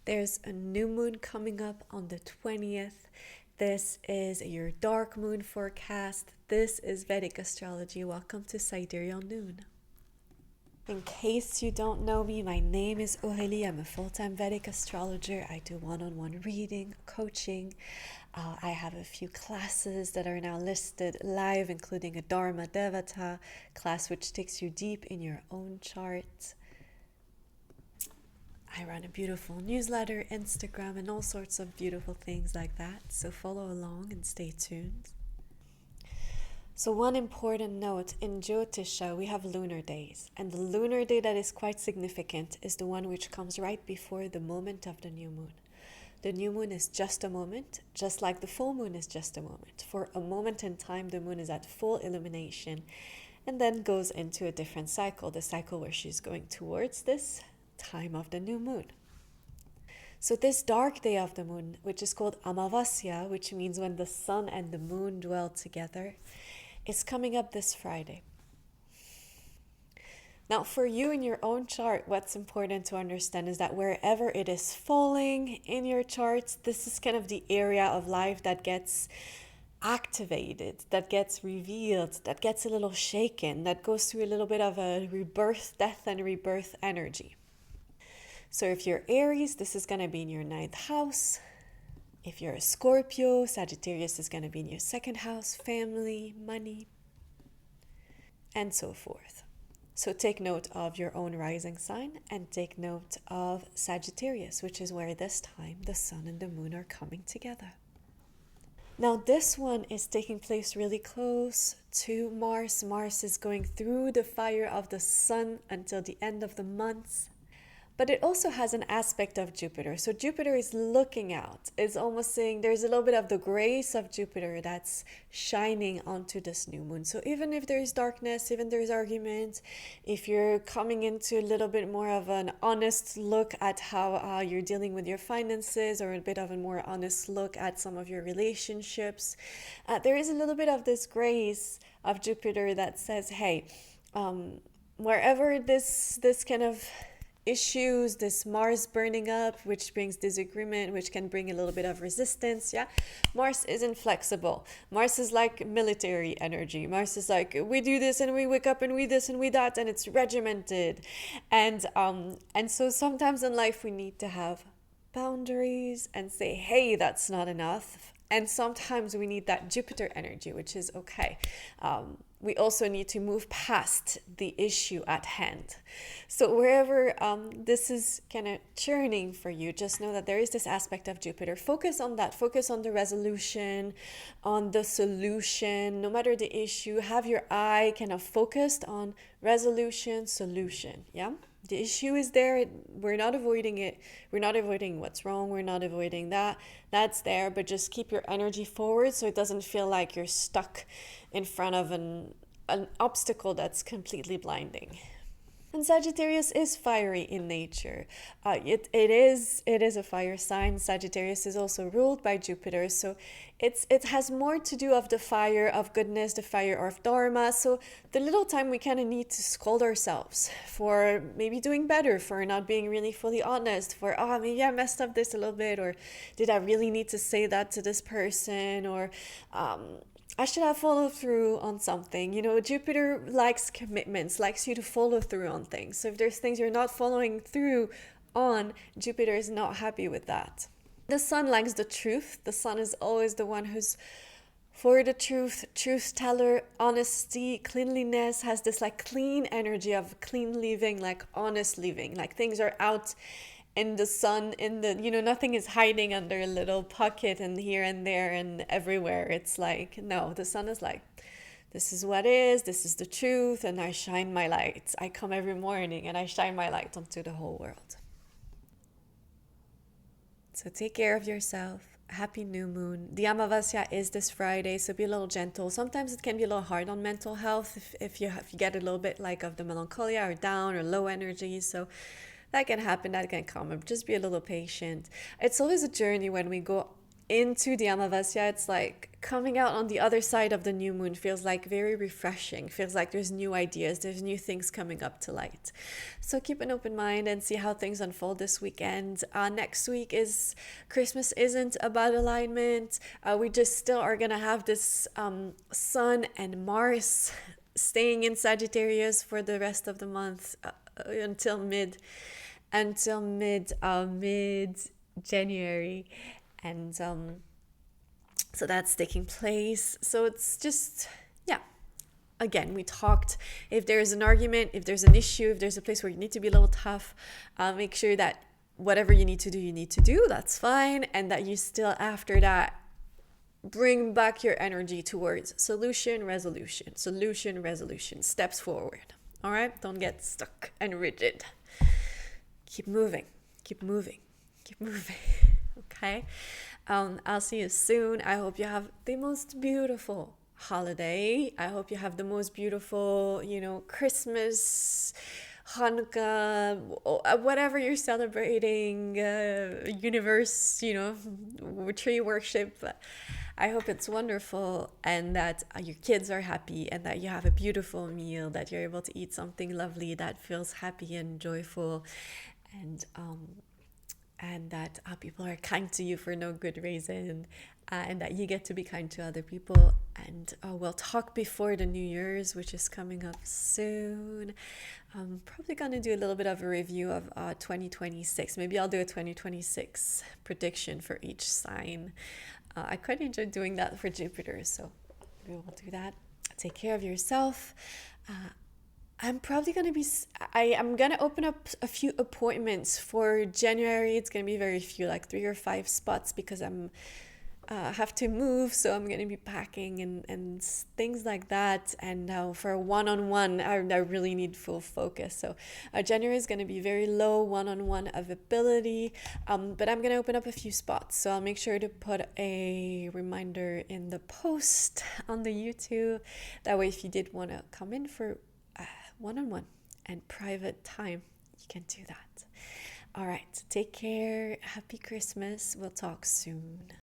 There's a new moon coming up on the 20th. This is your dark moon forecast. This is Vedic Astrology. Welcome to Sidereal Noon. In case you don't know me, my name is Urili. I'm a full-time Vedic astrologer. I do one-on-one reading, coaching. I have a few classes that are now listed live, including a Dharma Devata class, which takes you deep in your own chart. I run a beautiful newsletter, Instagram, and all sorts of beautiful things like that. So follow along and stay tuned. So one important note, in Jyotisha, we have lunar days. And the lunar day that is quite significant is the one which comes right before the moment of the new moon. The new moon is just a moment, just like the full moon is just a moment. For a moment in time, the moon is at full illumination and then goes into a different cycle, the cycle where she's going towards this time of the new moon. So this dark day of the moon, which is called Amavasya, which means when the sun and the moon dwell together, is coming up this Friday. Now, for you in your own chart, what's important to understand is that wherever it is falling in your charts, this is kind of the area of life that gets activated, that gets revealed, that gets a little shaken, that goes through a little bit of a rebirth, death and rebirth energy. So if you're Aries, this is going to be in your 9th house. If you're a Scorpio, Sagittarius is going to be in your 2nd house, family, money, and so forth. So take note of your own rising sign and take note of Sagittarius, which is where this time the sun and the moon are coming together. Now this one is taking place really close to Mars. Mars is going through the fire of the sun until the end of the month. But it also has an aspect of Jupiter. So Jupiter is looking out. It's almost saying there's a little bit of the grace of Jupiter that's shining onto this new moon. So even if there's darkness, even there's argument, if you're coming into a little bit more of an honest look at how you're dealing with your finances, or a bit of a more honest look at some of your relationships, there is a little bit of this grace of Jupiter that says, hey, wherever this kind of issues, this Mars burning up, which brings disagreement, which can bring a little bit of resistance. Mars isn't flexible. Mars is like military energy. Mars is like, we do this and we wake up and we this and we that, and it's regimented. And so sometimes in life we need to have boundaries and say, hey, that's not enough. And sometimes we need that Jupiter energy, which is okay. We also need to move past the issue at hand. So wherever this is kind of churning for you, just know that there is this aspect of Jupiter. Focus on that. Focus on the resolution, on the solution. No matter the issue, have your eye kind of focused on resolution, solution. Yeah? The issue is there. We're not avoiding it. We're not avoiding what's wrong. We're not avoiding that. That's there, but just keep your energy forward so it doesn't feel like you're stuck in front of an obstacle that's completely blinding. And Sagittarius is fiery in nature. It is a fire sign. Sagittarius is also ruled by Jupiter, so it has more to do of the fire of goodness, the fire of Dharma. So the little time we kind of need to scold ourselves for maybe doing better, for not being really fully honest, for maybe I messed up this a little bit, or did I really need to say that to this person, or I should have followed through on something. You know, Jupiter likes commitments, likes you to follow through on things. So if there's things you're not following through on, Jupiter is not happy with that. The sun likes the truth. The sun is always the one who's for the truth teller, honesty, cleanliness, has this like clean energy of clean living, like honest living, like things are out in the sun, nothing is hiding under a little pocket and here and there and everywhere. It's like, no, the sun is like, this is what is, this is the truth, and I shine my light. I come every morning and I shine my light onto the whole world. So take care of yourself. Happy new moon. The Amavasya is this Friday, so be a little gentle. Sometimes it can be a little hard on mental health if you get a little bit like of the melancholia or down or low energy. So that can happen, that can come. Just be a little patient. It's always a journey when we go into the Amavasya, it's like coming out on the other side of the new moon feels like very refreshing, feels like there's new ideas, there's new things coming up to light. So keep an open mind and see how things unfold this weekend. Next week is Christmas isn't about alignment. We just still are gonna have this Sun and Mars staying in Sagittarius for the rest of the month, until mid January. And so that's taking place. So it's just, yeah. Again, we talked, if there's an argument, if there's an issue, if there's a place where you need to be a little tough, make sure that whatever you need to do, that's fine. And that you still, after that, bring back your energy towards solution, resolution, steps forward. All right? Don't get stuck and rigid. Keep moving. Okay? I'll see you soon. I hope you have the most beautiful holiday. I hope you have the most beautiful, Christmas, Hanukkah, whatever you're celebrating, universe, tree worship. I hope it's wonderful, and that your kids are happy, and that you have a beautiful meal, that you're able to eat something lovely that feels happy and joyful, and that people are kind to you for no good reason, and that you get to be kind to other people. And we'll talk before the New Year's, which is coming up soon. I'm probably going to do a little bit of a review of 2026. Maybe I'll do a 2026 prediction for each sign. I quite enjoyed doing that for Jupiter, so we will do that. Take care of yourself. I'm probably going to be, I'm going to open up a few appointments for January. It's going to be very few, like 3 or 5 spots, because I have to move, so I'm going to be packing and things like that. And now for a one-on-one, I really need full focus. So January is going to be very low one-on-one availability, but I'm going to open up a few spots. So I'll make sure to put a reminder in the post on the YouTube. That way, if you did want to come in for one-on-one and private time, you can do that. All right, take care. Happy Christmas. We'll talk soon.